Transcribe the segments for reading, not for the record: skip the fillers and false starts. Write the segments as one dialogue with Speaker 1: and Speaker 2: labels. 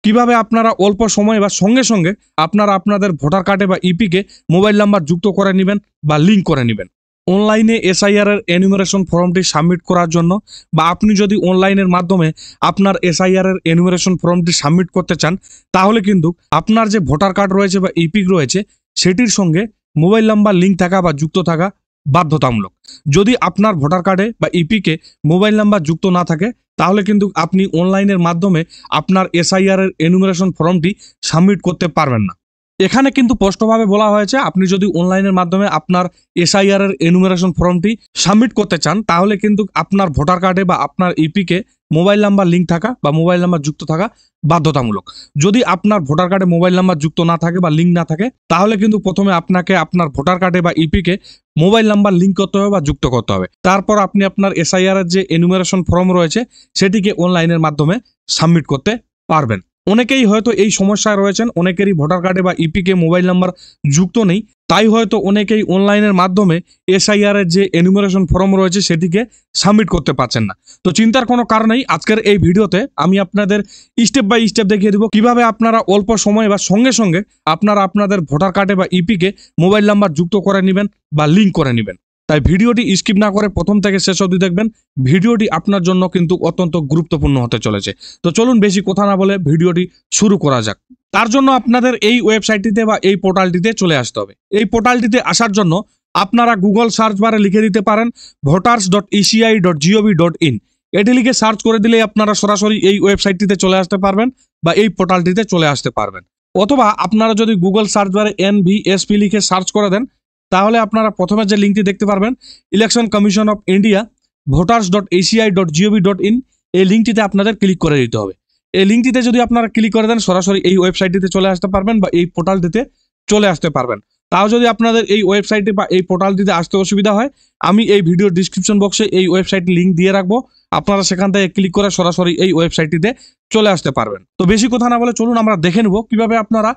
Speaker 1: কিভাবে আপনারা অল্প সময় বা সঙ্গে সঙ্গে আপনারা আপনাদের ভোটার কার্ডে বা ইপিকে মোবাইল নাম্বার যুক্ত করে নেবেন বা লিঙ্ক করে নেবেন। অনলাইনে এসআইআর এর এনুমারেশন ফর্মটি সাবমিট করার জন্য বা আপনি যদি অনলাইনের মাধ্যমে আপনার এসআইআর এর এনুমারেশন ফর্মটি সাবমিট করতে চান, তাহলে কিন্তু আপনার যে ভোটার কার্ড রয়েছে বা ইপিক রয়েছে সেটির সঙ্গে মোবাইল নাম্বার লিঙ্ক থাকা বা যুক্ত থাকা বাধ্যতামূলক। যদি আপনার ভোটার কার্ডে বা ইপিকে মোবাইল নাম্বার যুক্ত না থাকে, তাহলে কিন্তু আপনি অনলাইনের মাধ্যমে আপনার এসআইআর এর এনুমারেশন ফর্মটি সাবমিট করতে পারবেন না। এখানে কিন্তু স্পষ্টভাবে বলা হয়েছে, আপনি যদি অনলাইনের মাধ্যমে আপনার এসআইআর এর এনুমারেশন ফর্মটি সাবমিট করতে চান, তাহলে কিন্তু আপনার ভোটার কার্ডে বা আপনার ইপিকে মোবাইল নাম্বার লিঙ্ক থাকা বা মোবাইল নাম্বার যুক্ত থাকা বাধ্যতামূলক। যদি আপনার ভোটার কার্ডে মোবাইল নাম্বার যুক্ত না থাকে বা লিঙ্ক না থাকে, তাহলে কিন্তু প্রথমে আপনাকে আপনার ভোটার কার্ডে বা ইপিকে মোবাইল নাম্বার লিঙ্ক করতে হবে বা যুক্ত করতে হবে। তারপর আপনি আপনার এসআইআর এর যে এনুমারেশন ফর্ম রয়েছে সেটিকে অনলাইনের মাধ্যমে সাবমিট করতে পারবেন। অনেকেই হয়তো এই সমস্যায় রয়েছেন, অনেকেরই ভোটার কার্ডে বা ইপিকে মোবাইল নাম্বার যুক্ত নেই, তাই হয়তো অনেকেই অনলাইনের মাধ্যমে এসআইআর এর যে এনুমারেশন ফর্ম রয়েছে সেটিকে সাবমিট করতে পারছেন না। তো চিন্তার কোনো কারণেই আজকের এই ভিডিওতে আমি আপনাদের স্টেপ বাই স্টেপ দেখিয়ে দিব কিভাবে আপনারা অল্প সময় বা সঙ্গে সঙ্গে আপনারা আপনাদের ভোটার কার্ডে বা ইপিকে মোবাইল নাম্বার যুক্ত করে নেবেন বা লিঙ্ক করে নেবেন। তাই ভিডিওটি স্কিপ না করে প্রথম থেকে শেষ অবধি দেখবেন। ভিডিওটি আপনার জন্য কিন্তু অত্যন্ত গুরুত্বপূর্ণ হতে চলেছে। তো চলুন বেশি কথা না বলে ভিডিওটি শুরু করা যাক। তার জন্য আপনাদের এই ওয়েবসাইটটিতে বা এই পোর্টালটিতে চলে আসতে হবে। এই পোর্টালটিতে আসার জন্য আপনারা গুগল সার্চ বারে লিখে দিতে পারেন voters.eci.gov.in। এটি লিখে সার্চ করে দিলে আপনারা সরাসরি এই ওয়েবসাইটটিতে চলে আসতে পারবেন বা এই পোর্টালটিতে চলে আসতে পারবেন। অথবা আপনারা যদি গুগল সার্চ বারে NVSP লিখে সার্চ করে দেন, তাহলে আপনারা প্রথমে যে লিঙ্কটি দেখতে পারবেন, election commission of India voters.eci.gov.in, এই লিঙ্কটিতে আপনাদের ক্লিক করে দিতে হবে। এই লিঙ্কটিতে যদি আপনারা ক্লিক করে দেন, সরাসরি এই ওয়েবসাইটটিতে চলে আসতে পারবেন বা এই পোর্টালটিতে চলে আসতে পারবেন। তাও যদি আপনাদের এই ওয়েবসাইটে বা এই পোর্টালটিতে আসতে অসুবিধা হয়, আমি এই ভিডিওর ডিসক্রিপশন বক্সে এই ওয়েবসাইটের লিঙ্ক দিয়ে রাখবো, আপনারা সেখান থেকে ক্লিক করে সরাসরি এই ওয়েবসাইটটিতে চলে আসতে পারবেন। তো বেশি কথা না বলে চলুন আমরা দেখে নেব কিভাবে আপনারা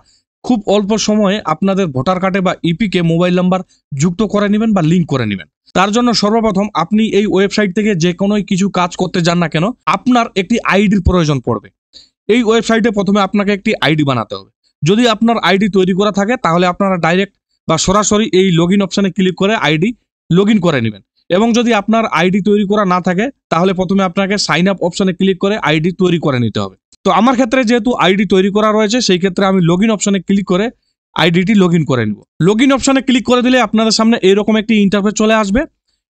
Speaker 1: খুব অল্প সময়ে আপনাদের ভোটার কার্ডে বা ইপিকে মোবাইল নাম্বার যুক্ত করে নেবেন বা লিঙ্ক করে নেবেন। তার জন্য সর্বপ্রথম আপনি এই ওয়েবসাইট থেকে যে কোনো কিছু কাজ করতে যান না কেন, আপনার একটি আইডির প্রয়োজন পড়বে। এই ওয়েবসাইটে প্রথমে আপনাকে একটি আইডি বানাতে হবে। যদি আপনার আইডি তৈরি করা থাকে, তাহলে আপনারা ডাইরেক্ট বা সরাসরি এই লগইন অপশনে ক্লিক করে আইডি লগইন করে নেবেন। এবং যদি আপনার আইডি তৈরি করা না থাকে, তাহলে প্রথমে আপনাকে সাইন আপ অপশনে ক্লিক করে আইডি তৈরি করে নিতে হবে। তো আমার ক্ষেত্রে যেহেতু আইডি তৈরি করা রয়েছে, সেই ক্ষেত্রে আমি লগইন অপশনে ক্লিক করে আইডিটি লগইন করে নিব। লগইন অপশনে ক্লিক করে দিলে আপনাদের সামনে এরকম একটি ইন্টারফেস চলে আসবে।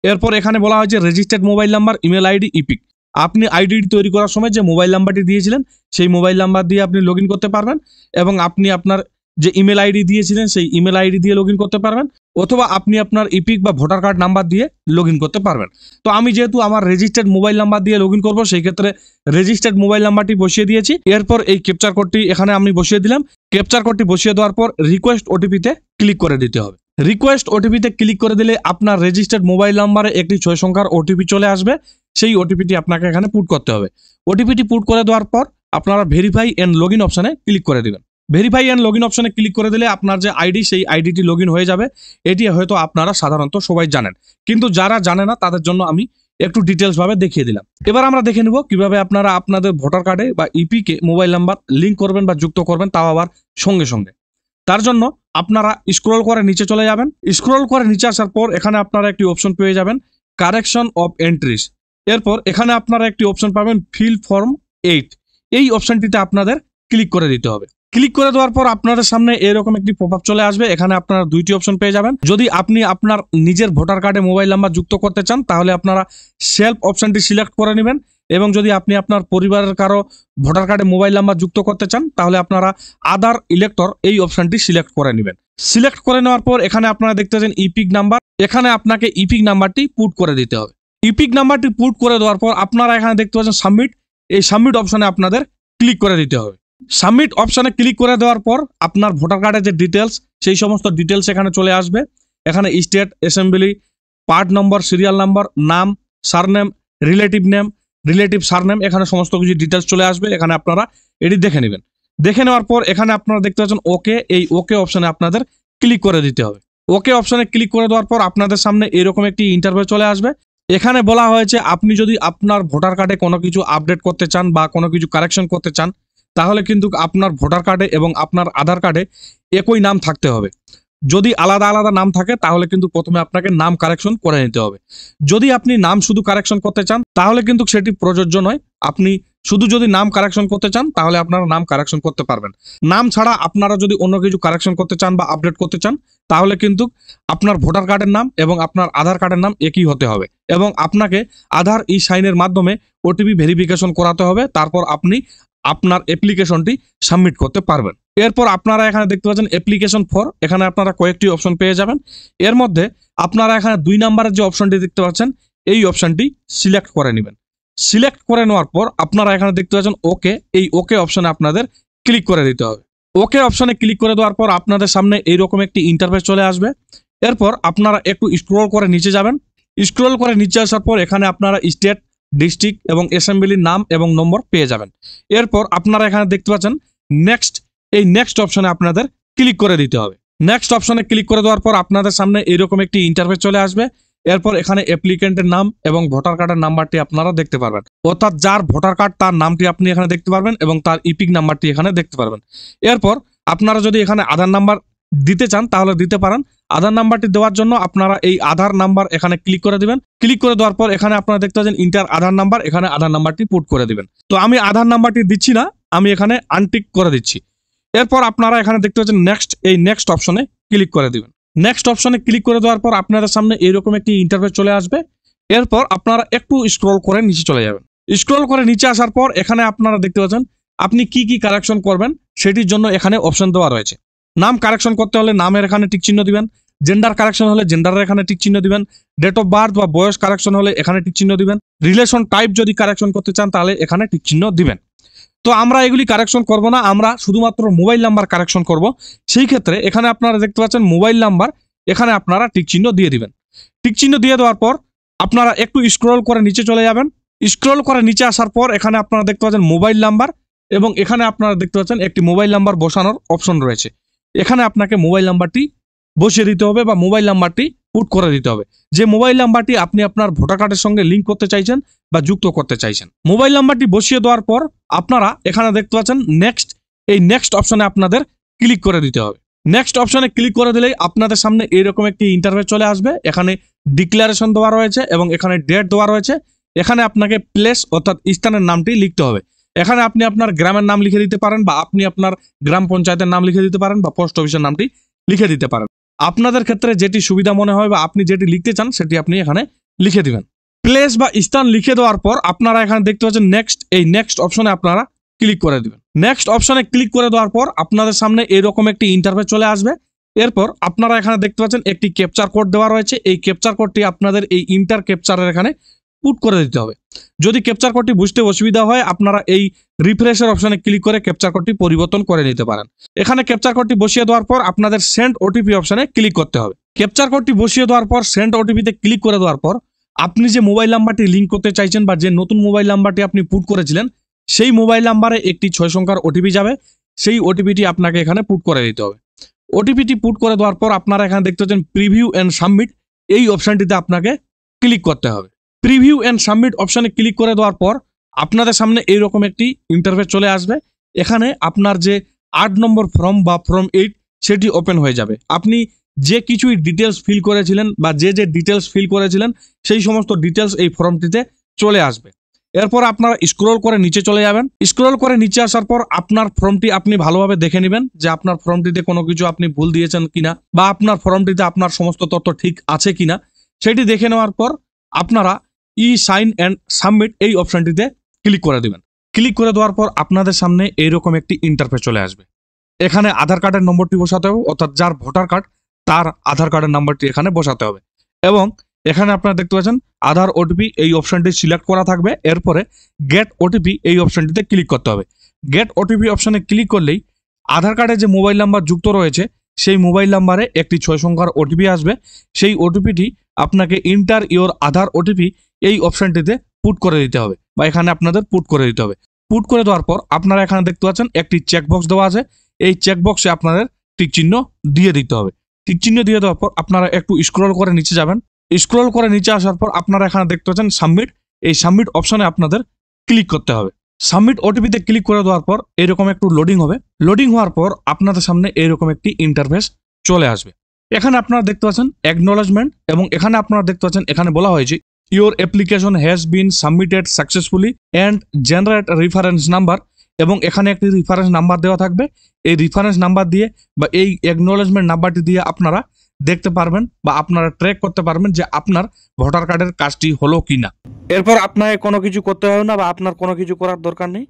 Speaker 1: এরপর এখানে বলা হয়েছে registered mobile number, email ID, epic. আপনি আইডিটি তৈরি করার সময় যে মোবাইল নাম্বারটি দিয়েছিলেন সেই মোবাইল নাম্বার দিয়ে আপনি লগইন করতে পারবেন, এবং আপনি আপনার যে ইমেল আইডি দিয়েছিলেন সেই ইমেল আইডি দিয়ে লগইন করতে পারবেন, অথবা আপনি আপনার ইপিক বা ভোটার কার্ড নাম্বার দিয়ে লগইন করতে পারবেন। তো আমি যেহেতু আমার রেজিস্টার্ড মোবাইল নাম্বার দিয়ে লগইন করব, সেই ক্ষেত্রে রেজিস্টার্ড মোবাইল নাম্বারটি বসিয়ে দিয়েছি। এরপর এই ক্যাপচার কোডটি এখানে আমি বসিয়ে দিলাম। ক্যাপচার কোডটি বসিয়ে দেওয়ার পর রিকোয়েস্ট ওটিপিতে ক্লিক করে দিতে হবে। রিকোয়েস্ট ওটিপিতে ক্লিক করে দিলে আপনার রেজিস্টার্ড মোবাইল নাম্বারে একটি 6 সংখ্যার ওটিপি চলে আসবে। সেই ওটিপিটি আপনাকে এখানে পুট করতে হবে। ওটিপিটি পুট করে দেওয়ার পর আপনারা ভেরিফাই এন্ড লগইন অপশনে ক্লিক করে দিবেন। ভেরিফাই এন্ড লগইন অপশনে ক্লিক করে দিলে আপনার যে আইডি সেই আইডিটি লগইন হয়ে যাবে। এটি হয়তো আপনারা সাধারণত সবাই জানেন, কিন্তু যারা জানে না তাদের জন্য আমি একটু ডিটেলস ভাবে দেখিয়ে দিলাম। এবার আমরা দেখে নেব কিভাবে আপনারা আপনাদের ভোটার কার্ডে বা ইপিকে মোবাইল নাম্বার লিঙ্ক করবেন বা যুক্ত করবেন, তাও আবার সঙ্গে সঙ্গে। তার জন্য আপনারা স্ক্রল করে নিচে চলে যাবেন। স্ক্রল করে নিচে আসার পর এখানে আপনারা একটি অপশন পেয়ে যাবেন, কারেকশন অফ এন্ট্রিজ। এরপর এখানে আপনারা একটি অপশন পাবেন, ফিল ফর্ম 8। এই অপশনটিতে আপনাদের ক্লিক করে দিতে হবে। ক্লিক করে দেওয়ার পর আপনাদের সামনে এরকম একটি পপআপ চলে আসবে। এখানে আপনারা দুইটি অপশন পেয়ে যাবেন। যদি আপনি আপনার নিজের ভোটার কার্ডে মোবাইল নাম্বার যুক্ত করতে চান, তাহলে আপনারা সেলফ অপশনটি সিলেক্ট করে নেবেন, এবং যদি আপনি আপনার পরিবারের কারো ভোটার কার্ডে মোবাইল নাম্বার যুক্ত করতে চান, তাহলে আপনারা আদার ইলেক্টর এই অপশনটি সিলেক্ট করে নেবেন। সিলেক্ট করে নেওয়ার পর এখানে আপনারা দেখতে পাচ্ছেন ইপিক নাম্বার। এখানে আপনাকে ইপিক নাম্বারটি পুট করে দিতে হবে। ইপিক নাম্বারটি পুট করে দেওয়ার পর আপনারা এখানে দেখতে পাচ্ছেন সাবমিট। এই সাবমিট অপশনে আপনাদের ক্লিক করে দিতে হবে। সাবমিট অপশনে ক্লিক করে দেওয়ার পর আপনার ভোটার কার্ডের যে ডিটেলস, সেই সমস্ত ডিটেলস এখানে চলে আসবে। এখানে state, assembly, part number, serial number, নাম, surname, relative name, relative surname, এখানে সমস্ত কিছু ডিটেলস চলে আসবে। এখানে আপনারা এটি দেখে নেবেন। দেখে নেওয়ার পর এখানে আপনারা দেখতে পাচ্ছেন ওকে। এই ওকে অপশনে আপনাদের ক্লিক করে দিতে হবে। ওকে অপশনে ক্লিক করে দেওয়ার পর আপনাদের সামনে এরকম একটি ইন্টারফেস চলে আসবে। এখানে বলা হয়েছে আপনি যদি আপনার ভোটার কার্ডে কোনো কিছু আপডেট করতে চান বা কোনো কিছু কারেকশন করতে চান, তাহলে কিন্তু আপনার ভোটার কার্ডে এবং আপনার আধার কার্ডে একই নাম থাকতে হবে। যদি আলাদা আলাদা নাম থাকে তাহলে কিন্তু প্রথমে আপনাকে নাম কারেকশন করে নিতে হবে। যদি আপনি নাম শুধু কারেকশন করতে চান তাহলে কিন্তু সেটি প্রযোজ্য নয়। আপনি শুধু যদি নাম কারেকশন করতে চান তাহলে আপনারা নাম কারেকশন করতে পারবেন। নাম ছাড়া আপনারা যদি অন্য কিছু কারেকশন করতে চান বা আপডেট করতে চান তাহলে কিন্তু আপনার ভোটার কার্ডের নাম এবং আপনার আধার কার্ডের নাম একই হতে হবে এবং আপনাকে আধার ই সাইনের মাধ্যমে ওটিপি ভেরিফিকেশন করাতে হবে। তারপর আপনি আপনার অ্যাপ্লিকেশনটি সাবমিট করতে পারবেন। এরপর আপনারা এখানে দেখতে পাচ্ছেন অ্যাপ্লিকেশন ফর, এখানে আপনারা কয়েকটি অপশন পেয়ে যাবেন। এর মধ্যে আপনারা এখানে 2 নম্বরের যে অপশনটি দেখতে পাচ্ছেন এই অপশনটি সিলেক্ট করে নেবেন। সিলেক্ট করে নেওয়ার পর আপনারা এখানে দেখতে পাচ্ছেন ওকে, এই ওকে অপশনে আপনাদের ক্লিক করে দিতে হবে। ওকে অপশনে ক্লিক করে দেওয়ার পর আপনাদের সামনে এইরকম একটি ইন্টারফেস চলে আসবে। এরপর আপনারা একটু স্ক্রল করে নিচে যাবেন। স্ক্রল করে নিচে আসার পর এখানে আপনারা স্টেট, ডিস্ট্রিক্ট এবং অ্যাসেম্বলির নাম এবং নম্বর পেয়ে যাবেন। এরপর আপনারা এখানে দেখতে পাচ্ছেন নেক্সট, এই নেক্সট অপশনে আপনাদের ক্লিক করে দিতে হবে। নেক্সট অপশনে ক্লিক করে দেওয়ার পর আপনাদের সামনে এইরকম একটি ইন্টারফেস চলে আসবে। এরপর এখানে অ্যাপ্লিকেন্টের নাম এবং ভোটার কার্ডের নাম্বারটি আপনারা দেখতে পারবেন, অর্থাৎ যার ভোটার কার্ড তার নামটি আপনি এখানে দেখতে পারবেন এবং তার ইপিক নাম্বারটি এখানে দেখতে পারবেন। এরপর আপনারা যদি এখানে আধার নাম্বার দিতে চান তাহলে দিতে পারেন। আধার নাম্বারটি দেওয়ার জন্য আপনারা এই আধার নাম্বার এখানে ক্লিক করে দিবেন। ক্লিক করে দেওয়ার পর এখানে আপনারা দেখতে পাচ্ছেন ইন্টার আধার নাম্বার, এখানে আধার নাম্বারটি পুট করে দিবেন। তো আমি আধার নাম্বারটি দিচ্ছি না, আমি এখানে আনটিক করে দিচ্ছি। এরপর আপনারা এখানে দেখতে পাচ্ছেন নেক্সট, এই নেক্সট অপশনে ক্লিক করে দিবেন। নেক্সট অপশনে ক্লিক করে দেওয়ার পর আপনাদের সামনে এইরকম একটি ইন্টারফেস চলে আসবে। এরপর আপনারা একটু স্ক্রল করে নিচে চলে যাবেন। স্ক্রল করে নিচে আসার পর এখানে আপনারা দেখতে পাচ্ছেন আপনি কি কি কারেকশন করবেন সেটির জন্য এখানে অপশন দেওয়া রয়েছে। নাম কারেকশন করতে হলে নামের এখানে টিক চিহ্ন দিবেন, জেন্ডার কারেকশন হলে জেন্ডারের এখানে টিক চিহ্ন দিবেন, ডেট অফ বার্থ বা বয়স কারেকশন হলে এখানে টিক চিহ্ন দিবেন, রিলেশন টাইপ যদি কারেকশন করতে চান তাহলে এখানে টিক চিহ্ন দিবেন। তো আমরা এগুলি কারেকশন করব না, আমরা শুধুমাত্র মোবাইল নাম্বার কারেকশন করব। সেই ক্ষেত্রে এখানে আপনারা দেখতে পাচ্ছেন মোবাইল নাম্বার, এখানে আপনারা টিক চিহ্ন দিয়ে দিবেন। টিক চিহ্ন দিয়ে দেওয়ার পর আপনারা একটু স্ক্রল করে নিচে চলে যাবেন। স্ক্রল করে নিচে আসার পর এখানে আপনারা দেখতে পাচ্ছেন মোবাইল নাম্বার এবং এখানে আপনারা দেখতে পাচ্ছেন একটি মোবাইল নাম্বার বসানোর অপশন রয়েছে। এখানে আপনাকে মোবাইল নাম্বারটি বসিয়ে দিতে হবে বা মোবাইল নাম্বারটি পুট করে দিতে হবে, যে মোবাইল নাম্বারটি আপনি আপনার ভোটার কার্ডের সঙ্গে লিঙ্ক করতে চাইছেন বা যুক্ত করতে চাইছেন। মোবাইল নাম্বারটি বসিয়ে দেওয়ার পর আপনারা এখানে দেখতে পাচ্ছেন নেক্সট, এই নেক্সট অপশনে আপনাদের ক্লিক করে দিতে হবে। নেক্সট অপশনে ক্লিক করে দিলেই আপনাদের সামনে এইরকম একটি ইন্টারফেস চলে আসবে। এখানে ডিক্লারেশন দেওয়া রয়েছে এবং এখানে ডেট দেওয়া রয়েছে। এখানে আপনাকে প্লেস অর্থাৎ স্থানের নামটি লিখতে হবে। এখানে আপনি আপনার গ্রামের নাম লিখে দিতে পারেন বা আপনি আপনার গ্রাম পঞ্চায়েতের নাম লিখে দিতে পারেন বা পোস্ট অফিসের নামটি লিখে দিতে পারেন। আপনাদের ক্ষেত্রে যেটি সুবিধা মনে হয় বা আপনি যেটি লিখতে চান সেটি আপনি এখানে লিখে দিবেন। প্লেস বা স্থান লিখে দেওয়ার পর আপনারা এখানে দেখতে পাচ্ছেন নেক্সট, এই নেক্সট অপশনে আপনারা ক্লিক করে দিবেন। নেক্সট অপশনে ক্লিক করে দেওয়ার পর আপনাদের সামনে এরকম একটি ইন্টারফেস চলে আসবে। এরপর আপনারা এখানে দেখতে পাচ্ছেন একটি ক্যাপচার কোড দেওয়া রয়েছে। এই ক্যাপচার কোডটি আপনাদের এই ইন্টার ক্যাপচারের এখানে পুট করে দিতে হবে। যদি ক্যাপচার কোডটি বুঝতে অসুবিধা হয় আপনারা এই রিফ্রেশের অপশনে ক্লিক করে ক্যাপচার কোডটি পরিবর্তন করে নিতে পারেন। এখানে ক্যাপচার কোডটি বসিয়ে দেওয়ার পর আপনাদের সেন্ড ওটিপি অপশনে ক্লিক করতে হবে। ক্যাপচার কোডটি বসিয়ে দেওয়ার পর সেন্ড ওটিপিতে ক্লিক করে দেওয়ার পর আপনি যে মোবাইল নাম্বারটি লিঙ্ক করতে চাইছেন বা যে নতুন মোবাইল নাম্বারটি আপনি পুট করেছিলেন সেই মোবাইল নাম্বারে একটি 6 সংখ্যার ওটিপি যাবে। সেই ওটিপিটি আপনাকে এখানে পুট করে দিতে হবে। ওটিপিটি পুট করে দেওয়ার পর আপনারা এখানে দেখতে পাচ্ছেন প্রিভিউ এন্ড সাবমিট, এই অপশনটিতে আপনাকে ক্লিক করতে হবে। প্রিভিউ এন্ড সাবমিট অপশনে ক্লিক করে দেওয়ার পর আপনাদের সামনে এইরকম একটি ইন্টারফেস চলে আসবে। এখানে আপনার যে 8 নম্বর ফর্ম বা ফর্ম 8 সেটি ওপেন হয়ে যাবে। আপনি যে কিছুই ডিটেলস ফিল করেছিলেন বা যে ডিটেলস ফিল করেছিলেন সেই সমস্ত ডিটেলস এই ফর্মটিতে চলে আসবে। এরপর আপনারা স্ক্রল করে নিচে চলে যাবেন। স্ক্রল করে নিচে আসার পর আপনার ফর্মটি আপনি ভালোভাবে দেখে নেবেন যে আপনার ফর্মটিতে কোনো কিছু আপনি ভুল দিয়েছেন কিনা বা আপনার ফর্মটিতে আপনার সমস্ত তথ্য ঠিক আছে কিনা সেটি দেখে নেওয়ার পর আপনারা ই সাইন অ্যান্ড সাবমিট এই অপশনটিতে ক্লিক করে দিবেন। ক্লিক করে দেওয়ার পর আপনাদের সামনে এইরকম একটি ইন্টারফেস চলে আসবে। এখানে আধার কার্ডের নম্বরটি বসাতে হবে, অর্থাৎ যার ভোটার কার্ড তার আধার কার্ডের নাম্বারটি এখানে বসাতে হবে এবং এখানে আপনারা দেখতে পাচ্ছেন আধার ওটিপি এই অপশনটি সিলেক্ট করা থাকবে। এরপরে গেট ওটিপি এই অপশনটিতে ক্লিক করতে হবে। গেট ওটিপি অপশনে ক্লিক করলেই আধার কার্ডে যে মোবাইল নাম্বার যুক্ত রয়েছে সেই মোবাইল নাম্বারে একটি 6 সংখ্যার ওটিপি আসবে। সেই ওটিপিটি আপনাকে ইন্টার ইওর আধার ওটিপি এই অপশনটিতে পুট করে দিতে হবে বা এখানে আপনাদের পুট করে দিতে হবে। পুট করে দেওয়ার পর আপনারা এখানে দেখতে পাচ্ছেন একটি চেকবক্স দেওয়া আছে। এই চেকবক্সে আপনাদের টিক চিহ্ন দিয়ে দিতে হবে। টিক চিহ্ন দিয়ে দেওয়ার পর আপনারা একটু স্ক্রল করে নিচে যাবেন। স্ক্রল করে নিচে আসার পর আপনারা এখানে দেখতে পাচ্ছেন সাবমিট, এই সাবমিট অপশনে আপনাদের ক্লিক করতে হবে। সাবমিট ওটিপিতে ক্লিক করে দেওয়ার পর এরকম একটু লোডিং হবে। লোডিং হওয়ার পর আপনাদের সামনে এরকম একটি ইন্টারফেস চলে আসবে। এখানে আপনারা দেখতে পাচ্ছেন অ্যাকনোলেজমেন্ট, এবং এখানে আপনারা দেখতে পাচ্ছেন এখানে বলা হয়েছে your application has been submitted successfully and generate reference number, এবং এখানে একটি রেফারেন্স নাম্বার দেওয়া থাকবে। এই রেফারেন্স নাম্বার দিয়ে বা এই অ্যাকনোলেজমেন্ট নাম্বারটি দিয়ে আপনারা দেখতে পারবেন বা আপনারা ট্র্যাক করতে পারবেন যে আপনার ভোটার কার্ডের কাজটি হলো কিনা। এরপর আপনাকে কোনো কিছু করতে হবে না বা আপনার কোনো কিছু করার দরকার নেই।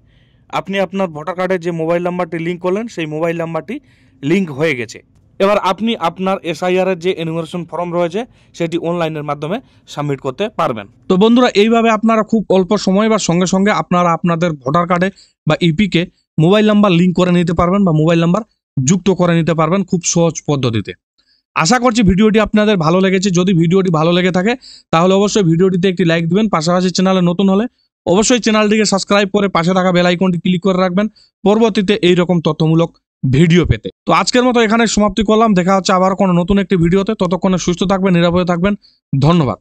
Speaker 1: আপনি আপনার ভোটার কার্ডের যে মোবাইল নাম্বারটি লিঙ্ক করলেন সেই মোবাইল নাম্বারটি লিঙ্ক হয়ে গেছে। এবার আপনি আপনার এসআইআর এর যে এনুমারেশন ফর্ম রয়েছে সেটি অনলাইনের মাধ্যমে সাবমিট করতে পারবেন। তো বন্ধুরা, এইভাবে আপনারা খুব অল্প সময় বা সঙ্গে সঙ্গে আপনারা আপনাদের ভোটার কার্ডে বা ইপিকে মোবাইল নাম্বার লিঙ্ক করে নিতে পারবেন বা মোবাইল নাম্বার যুক্ত করে নিতে পারবেন খুব সহজ পদ্ধতিতে। আশা করছি ভিডিওটি আপনাদের ভালো লেগেছে। যদি ভিডিওটি ভালো লেগে থাকে তাহলে অবশ্যই ভিডিওটিতে একটি লাইক দিবেন। পাশাপাশি চ্যানেলে নতুন হলে অবশ্যই চ্যানেলটিকে সাবস্ক্রাইব করে পাশে থাকা বেল আইকনটি ক্লিক করে রাখবেন পরবর্তীতে এইরকম তথ্যমূলক ভিডিও পেতে। তো আজকের মতো এখানে সমাপ্তি করলাম। দেখা হচ্ছে আবার কোনো নতুন একটি ভিডিওতে। ততক্ষণে সুস্থ থাকবেন, নিরাপদে থাকবেন। ধন্যবাদ।